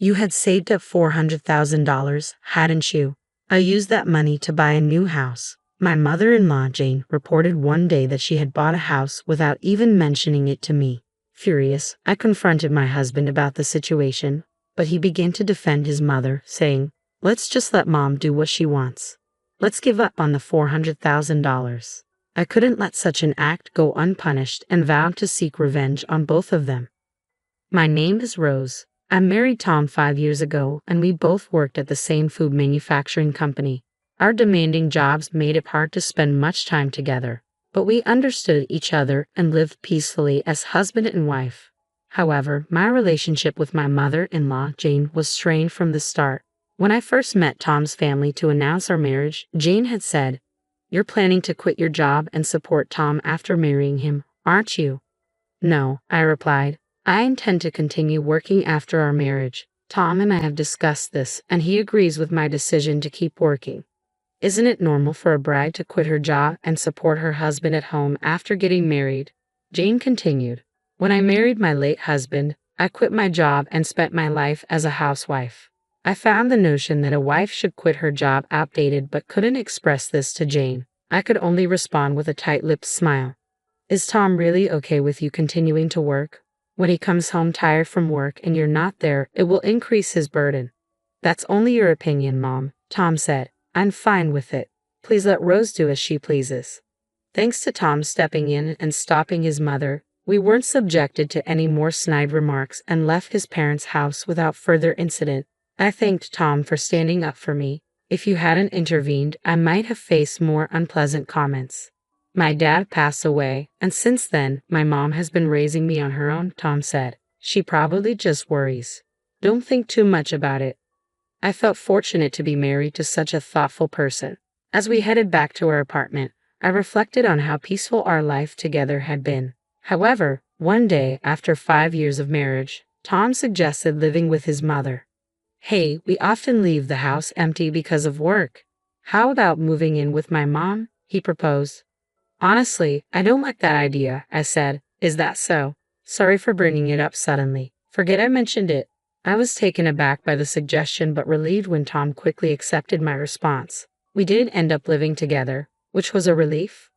You had saved up $400,000, hadn't you? I used that money to buy a new house. My mother-in-law, Jane, reported one day that she had bought a house without even mentioning it to me. Furious, I confronted my husband about the situation, but he began to defend his mother, saying, "Let's just let Mom do what she wants. Let's give up on the $400,000. I couldn't let such an act go unpunished and vowed to seek revenge on both of them. My name is Rose. I married Tom 5 years ago, and we both worked at the same food manufacturing company. Our demanding jobs made it hard to spend much time together, but we understood each other and lived peacefully as husband and wife. However, my relationship with my mother-in-law, Jane, was strained from the start. When I first met Tom's family to announce our marriage, Jane had said, "You're planning to quit your job and support Tom after marrying him, aren't you?" "No," I replied. "I intend to continue working after our marriage. Tom and I have discussed this, and he agrees with my decision to keep working." "Isn't it normal for a bride to quit her job and support her husband at home after getting married?" Jane continued. "When I married my late husband, I quit my job and spent my life as a housewife. I found the notion that a wife should quit her job outdated but couldn't express this to Jane. I could only respond with a tight-lipped smile. Is Tom really okay with you continuing to work? When he comes home tired from work and you're not there, it will increase his burden." "That's only your opinion, Mom," Tom said. "I'm fine with it. Please let Rose do as she pleases." Thanks to Tom stepping in and stopping his mother, we weren't subjected to any more snide remarks and left his parents' house without further incident. I thanked Tom for standing up for me. If you hadn't intervened, I might have faced more unpleasant comments. "My dad passed away, and since then, my mom has been raising me on her own," Tom said. "She probably just worries. Don't think too much about it." I felt fortunate to be married to such a thoughtful person. As we headed back to our apartment, I reflected on how peaceful our life together had been. However, one day, after 5 years of marriage, Tom suggested living with his mother. "Hey, we often leave the house empty because of work. How about moving in with my mom?" he proposed. "Honestly, I don't like that idea," I said. "Is that so? Sorry for bringing it up suddenly. Forget I mentioned it." I was taken aback by the suggestion but relieved when Tom quickly accepted my response. We did end up living together, which was a relief.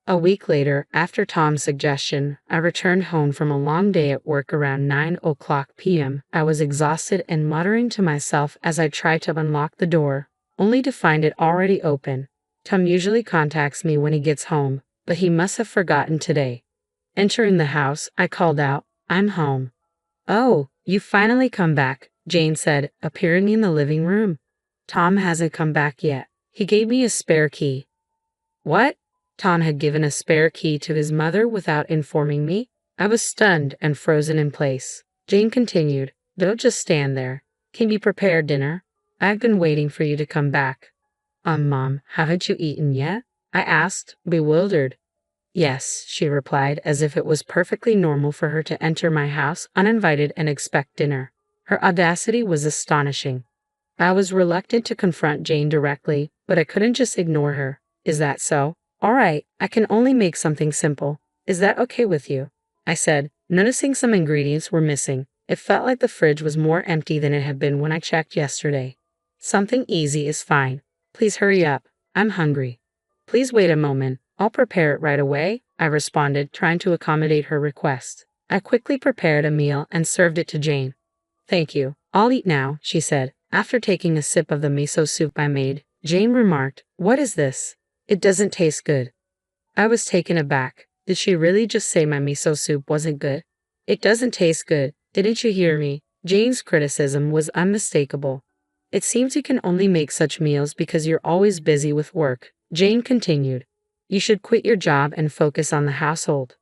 A week later, after Tom's suggestion, I returned home from a long day at work around 9:00 p.m. I was exhausted and muttering to myself as I tried to unlock the door, only to find it already open. Tom usually contacts me when he gets home, but he must have forgotten today. Entering the house, I called out, "I'm home." "Oh, you finally come back," Jane said, appearing in the living room. "Tom hasn't come back yet. He gave me a spare key." "What?" Tom had given a spare key to his mother without informing me? I was stunned and frozen in place. Jane continued, "Don't just stand there. Can you prepare dinner? I've been waiting for you to come back." Mom, haven't you eaten yet?" I asked, bewildered. "Yes," she replied, as if it was perfectly normal for her to enter my house uninvited and expect dinner. Her audacity was astonishing. I was reluctant to confront Jane directly, but I couldn't just ignore her. "Is that so? All right, I can only make something simple. Is that okay with you?" I said, noticing some ingredients were missing. It felt like the fridge was more empty than it had been when I checked yesterday. "Something easy is fine. Please hurry up. I'm hungry." "Please wait a moment. I'll prepare it right away," I responded, trying to accommodate her request. I quickly prepared a meal and served it to Jane. "Thank you. I'll eat now," she said. After taking a sip of the miso soup I made, Jane remarked, "What is this? It doesn't taste good." I was taken aback. Did she really just say my miso soup wasn't good? "It doesn't taste good. Didn't you hear me?" Jane's criticism was unmistakable. "It seems you can only make such meals because you're always busy with work," Jane continued. "You should quit your job and focus on the household."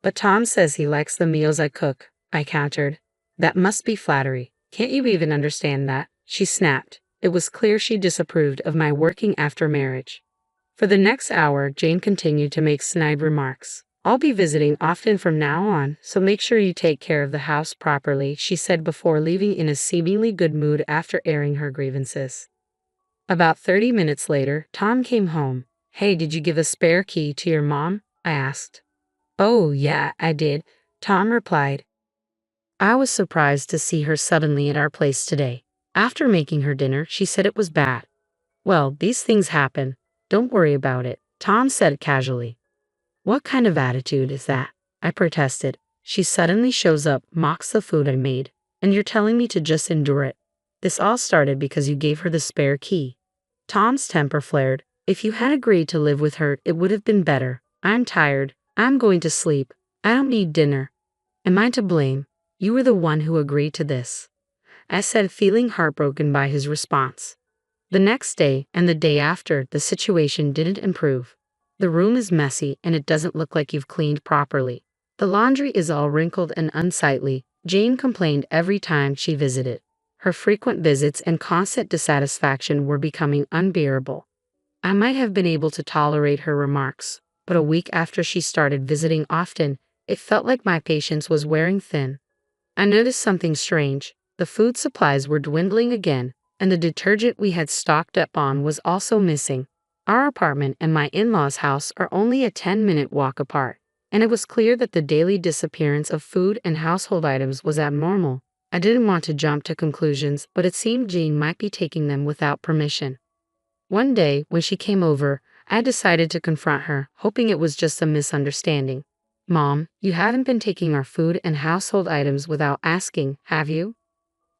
"But Tom says he likes the meals I cook," I countered. "That must be flattery. Can't you even understand that?" she snapped. It was clear she disapproved of my working after marriage. For the next hour, Jane continued to make snide remarks. "I'll be visiting often from now on, so make sure you take care of the house properly," she said before leaving in a seemingly good mood after airing her grievances. About 30 minutes later, Tom came home. "Hey, did you give a spare key to your mom?" I asked. "Oh, yeah, I did," Tom replied. I was surprised to see her suddenly at our place today. After making her dinner, she said it was bad. Well, these things happen. Don't worry about it, Tom said casually. What kind of attitude is that? I protested. She suddenly shows up, mocks the food I made, and you're telling me to just endure it. This all started because you gave her the spare key. Tom's temper flared. If you had agreed to live with her, it would have been better. I'm tired. I'm going to sleep. I don't need dinner. Am I to blame? You were the one who agreed to this, I said, feeling heartbroken by his response. The next day and the day after, the situation didn't improve. The room is messy and it doesn't look like you've cleaned properly. The laundry is all wrinkled and unsightly, Jane complained every time she visited. Her frequent visits and constant dissatisfaction were becoming unbearable. I might have been able to tolerate her remarks, but a week after she started visiting often, it felt like my patience was wearing thin. I noticed something strange. The food supplies were dwindling again, and the detergent we had stocked up on was also missing. Our apartment and my in-laws' house are only a 10-minute walk apart, and it was clear that the daily disappearance of food and household items was abnormal. I didn't want to jump to conclusions, but it seemed Jane might be taking them without permission. One day, when she came over, I decided to confront her, hoping it was just a misunderstanding. Mom, you haven't been taking our food and household items without asking, have you?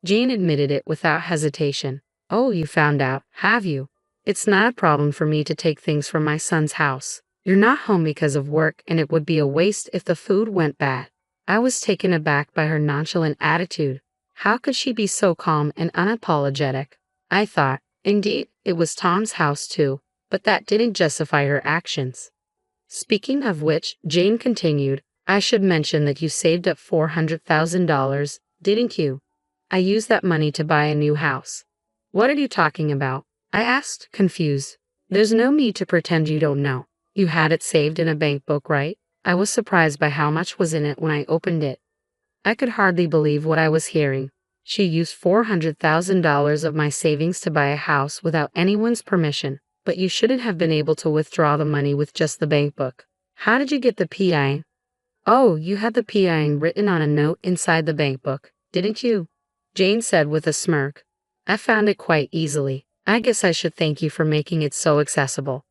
Jane admitted it without hesitation. Oh, you found out, have you? It's not a problem for me to take things from my son's house. You're not home because of work, and it would be a waste if the food went bad. I was taken aback by her nonchalant attitude. How could she be so calm and unapologetic? I thought, indeed, it was Tom's house too, but that didn't justify her actions. Speaking of which, Jane continued, I should mention that you saved up $400,000, didn't you? I used that money to buy a new house. What are you talking about? I asked, confused. There's no need to pretend you don't know. You had it saved in a bank book, right? I was surprised by how much was in it when I opened it. I could hardly believe what I was hearing. She used $400,000 of my savings to buy a house without anyone's permission. But you shouldn't have been able to withdraw the money with just the bank book. How did you get the PIN? Oh, you had the PIN written on a note inside the bank book, didn't you? Jane said with a smirk. I found it quite easily. I guess I should thank you for making it so accessible.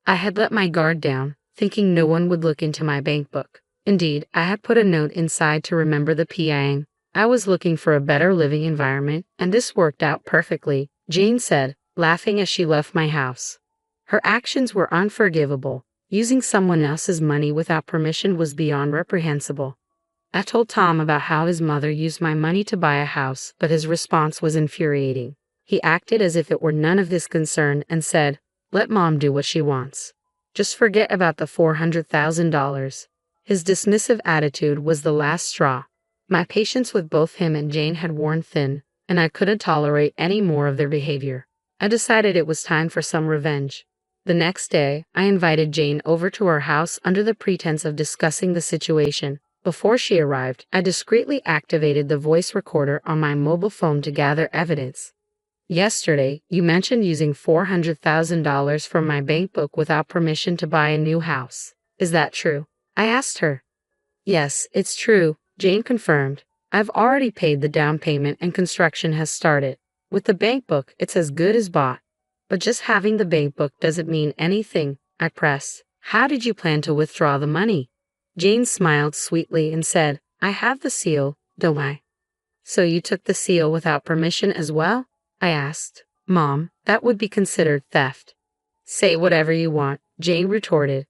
I had let my guard down, thinking no one would look into my bank book. Indeed, I had put a note inside to remember the PIN. I was looking for a better living environment, and this worked out perfectly, Jane said, laughing as she left my house. Her actions were unforgivable. Using someone else's money without permission was beyond reprehensible. I told Tom about how his mother used my money to buy a house, but his response was infuriating. He acted as if it were none of his concern and said, let Mom do what she wants. Just forget about the $400,000. His dismissive attitude was the last straw. My patience with both him and Jane had worn thin, and I couldn't tolerate any more of their behavior. I decided it was time for some revenge. The next day, I invited Jane over to our house under the pretense of discussing the situation. Before she arrived, I discreetly activated the voice recorder on my mobile phone to gather evidence. Yesterday, you mentioned using $400,000 from my bank book without permission to buy a new house. Is that true? I asked her. Yes, it's true, Jane confirmed. I've already paid the down payment and construction has started. With the bank book, it's as good as bought. But just having the bank book doesn't mean anything, I pressed. How did you plan to withdraw the money? Jane smiled sweetly and said, I have the seal, don't I? So you took the seal without permission as well? I asked. Mom, that would be considered theft. Say whatever you want, Jane retorted.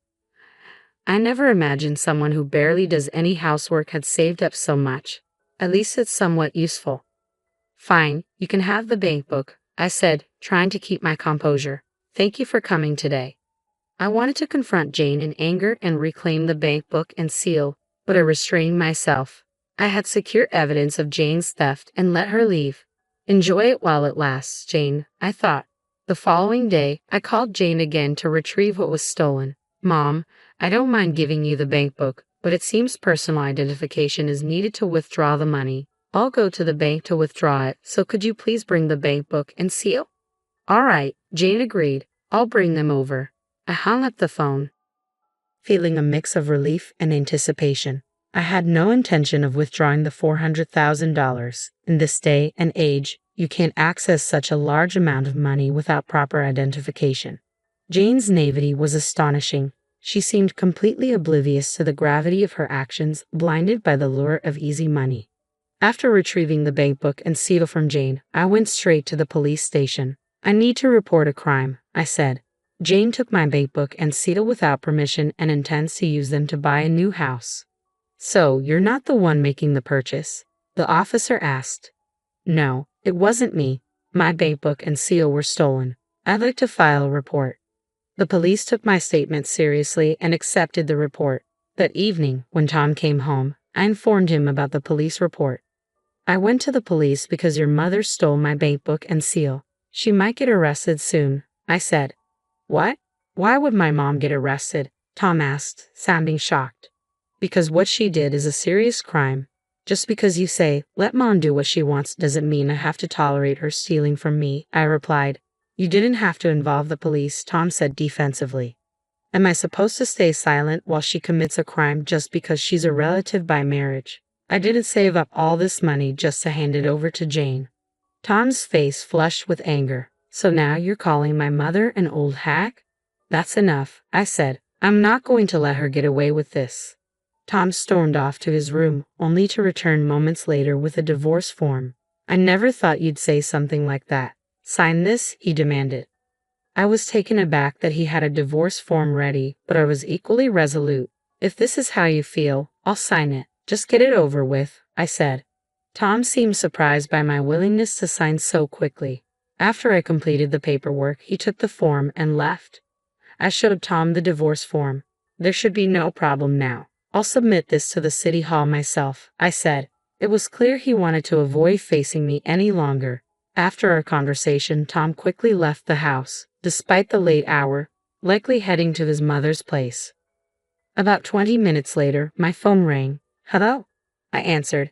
I never imagined someone who barely does any housework had saved up so much. At least it's somewhat useful. Fine, you can have the bank book, I said, trying to keep my composure. Thank you for coming today. I wanted to confront Jane in anger and reclaim the bank book and seal, but I restrained myself. I had secure evidence of Jane's theft and let her leave. Enjoy it while it lasts, Jane, I thought. The following day, I called Jane again to retrieve what was stolen. Mom, I don't mind giving you the bank book, but it seems personal identification is needed to withdraw the money. I'll go to the bank to withdraw it, so could you please bring the bank book and seal? All right, Jane agreed. I'll bring them over. I hung up the phone, feeling a mix of relief and anticipation. I had no intention of withdrawing the $400,000. In this day and age, you can't access such a large amount of money without proper identification. Jane's naivety was astonishing. She seemed completely oblivious to the gravity of her actions, blinded by the lure of easy money. After retrieving the bank book and seal from Jane, I went straight to the police station. I need to report a crime, I said. Jane took my bank book and seal without permission and intends to use them to buy a new house. So, you're not the one making the purchase? The officer asked. No, it wasn't me. My bank book and seal were stolen. I'd like to file a report. The police took my statement seriously and accepted the report. That evening, when Tom came home, I informed him about the police report. I went to the police because your mother stole my bank book and seal. She might get arrested soon, I said. What? Why would my mom get arrested? Tom asked, sounding shocked. Because what she did is a serious crime. Just because you say, let mom do what she wants doesn't mean I have to tolerate her stealing from me, I replied. You didn't have to involve the police, Tom said defensively. Am I supposed to stay silent while she commits a crime just because she's a relative by marriage? I didn't save up all this money just to hand it over to Jane. Tom's face flushed with anger. So now you're calling my mother an old hack? That's enough, I said. I'm not going to let her get away with this. Tom stormed off to his room, only to return moments later with a divorce form. I never thought you'd say something like that. Sign this, he demanded. I was taken aback that he had a divorce form ready, but I was equally resolute. If this is how you feel, I'll sign it. Just get it over with, I said. Tom seemed surprised by my willingness to sign so quickly. After I completed the paperwork, he took the form and left. I showed Tom the divorce form. There should be no problem now. I'll submit this to the city hall myself, I said. It was clear he wanted to avoid facing me any longer. After our conversation, Tom quickly left the house, despite the late hour, likely heading to his mother's place. About 20 minutes later, my phone rang. Hello? I answered.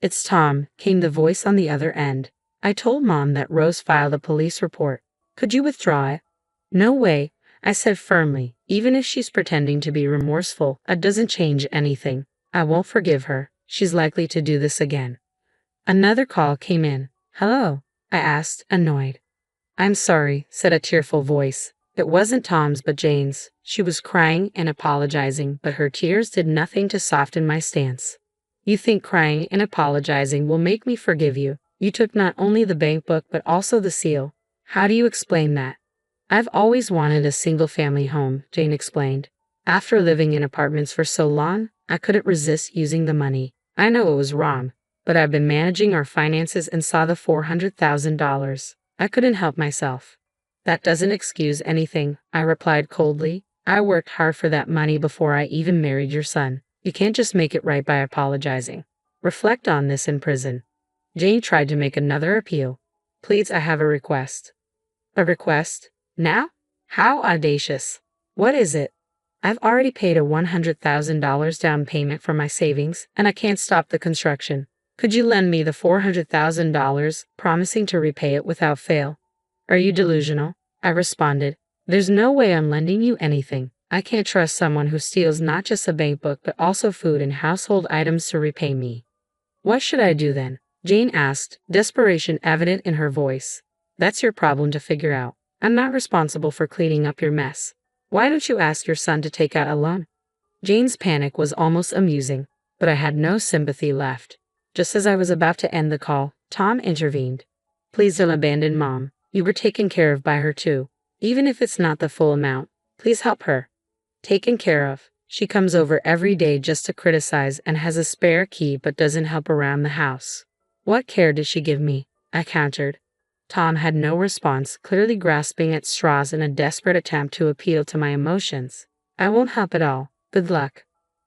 It's Tom, came the voice on the other end. I told Mom that Rose filed a police report. Could you withdraw it? No way, I said firmly. Even if she's pretending to be remorseful, it doesn't change anything. I won't forgive her. She's likely to do this again. Another call came in. Hello? I asked, annoyed. I'm sorry, said a tearful voice. It wasn't Tom's but Jane's. She was crying and apologizing, but her tears did nothing to soften my stance. You think crying and apologizing will make me forgive you? You took not only the bank book but also the seal. How do you explain that? I've always wanted a single-family home, Jane explained. After living in apartments for so long, I couldn't resist using the money. I know it was wrong, but I've been managing our finances and saw the $400,000. I couldn't help myself. That doesn't excuse anything, I replied coldly. I worked hard for that money before I even married your son. You can't just make it right by apologizing. Reflect on this in prison. Jane tried to make another appeal. Please, I have a request. A request? Now? How audacious. What is it? I've already paid a $100,000 down payment for my savings, and I can't stop the construction. Could you lend me the $400,000, promising to repay it without fail? Are you delusional? I responded. There's no way I'm lending you anything. I can't trust someone who steals not just a bank book but also food and household items to repay me. What should I do then? Jane asked, desperation evident in her voice. That's your problem to figure out. I'm not responsible for cleaning up your mess. Why don't you ask your son to take out a loan? Jane's panic was almost amusing, but I had no sympathy left. Just as I was about to end the call, Tom intervened. Please don't abandon Mom. You were taken care of by her too. Even if it's not the full amount, please help her. Taken care of. She comes over every day just to criticize and has a spare key but doesn't help around the house. What care does she give me? I countered. Tom had no response, clearly grasping at straws in a desperate attempt to appeal to my emotions. I won't help at all. Good luck.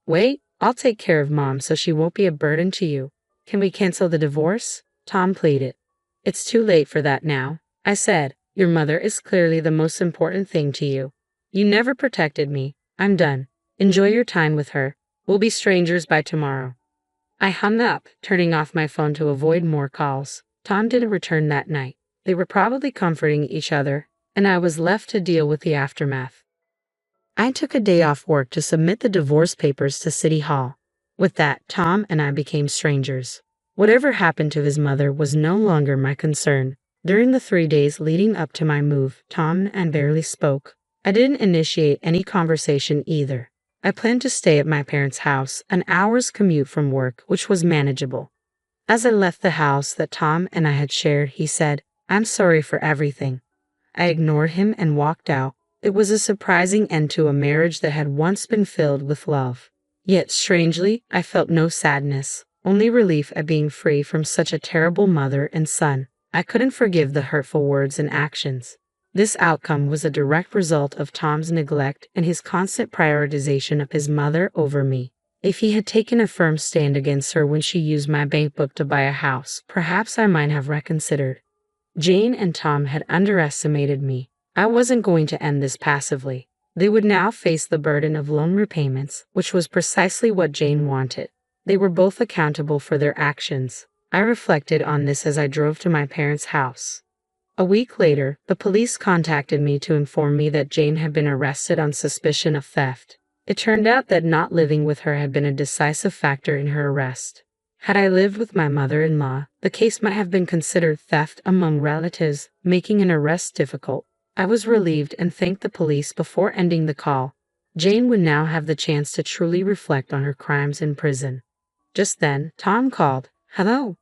Wait, I'll take care of Mom so she won't be a burden to you. Can we cancel the divorce? Tom pleaded. It's too late for that now, I said. Your mother is clearly the most important thing to you. You never protected me. I'm done. Enjoy your time with her. We'll be strangers by tomorrow. I hung up, turning off my phone to avoid more calls. Tom didn't return that night. They were probably comforting each other, and I was left to deal with the aftermath. I took a day off work to submit the divorce papers to City Hall. With that, Tom and I became strangers. Whatever happened to his mother was no longer my concern. During the 3 days leading up to my move, Tom and I barely spoke. I didn't initiate any conversation either. I planned to stay at my parents' house, an hour's commute from work, which was manageable. As I left the house that Tom and I had shared, he said, "I'm sorry for everything." I ignored him and walked out. It was a surprising end to a marriage that had once been filled with love. Yet strangely, I felt no sadness, only relief at being free from such a terrible mother and son. I couldn't forgive the hurtful words and actions. This outcome was a direct result of Tom's neglect and his constant prioritization of his mother over me. If he had taken a firm stand against her when she used my bank book to buy a house, perhaps I might have reconsidered. Jane and Tom had underestimated me. I wasn't going to end this passively. They would now face the burden of loan repayments, which was precisely what Jane wanted. They were both accountable for their actions. I reflected on this as I drove to my parents' house. A week later, the police contacted me to inform me that Jane had been arrested on suspicion of theft. It turned out that not living with her had been a decisive factor in her arrest. Had I lived with my mother-in-law, the case might have been considered theft among relatives, making an arrest difficult. I was relieved and thanked the police before ending the call. Jane would now have the chance to truly reflect on her crimes in prison. Just then, Tom called. "Hello.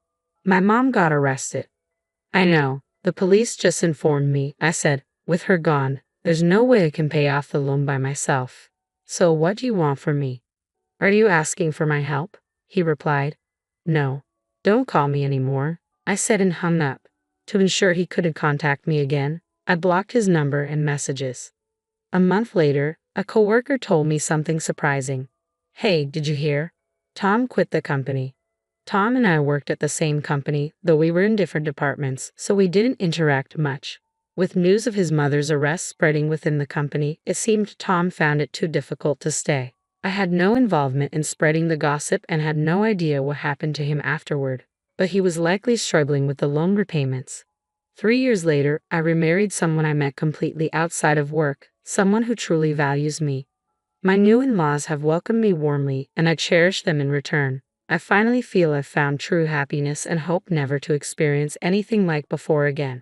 My mom got arrested." "I know. The police just informed me," I said. "With her gone, there's no way I can pay off the loan by myself. So what do you want from me?" "Are you asking for my help?" he replied. "No. Don't call me anymore," I said and hung up. To ensure he couldn't contact me again, I blocked his number and messages. A month later, a coworker told me something surprising. "Hey, did you hear? Tom quit the company." Tom and I worked at the same company, though we were in different departments, so we didn't interact much. With news of his mother's arrest spreading within the company, it seemed Tom found it too difficult to stay. I had no involvement in spreading the gossip and had no idea what happened to him afterward, but he was likely struggling with the loan repayments. 3 years later, I remarried someone I met completely outside of work, someone who truly values me. My new in-laws have welcomed me warmly, and I cherish them in return. I finally feel I've found true happiness and hope never to experience anything like before again.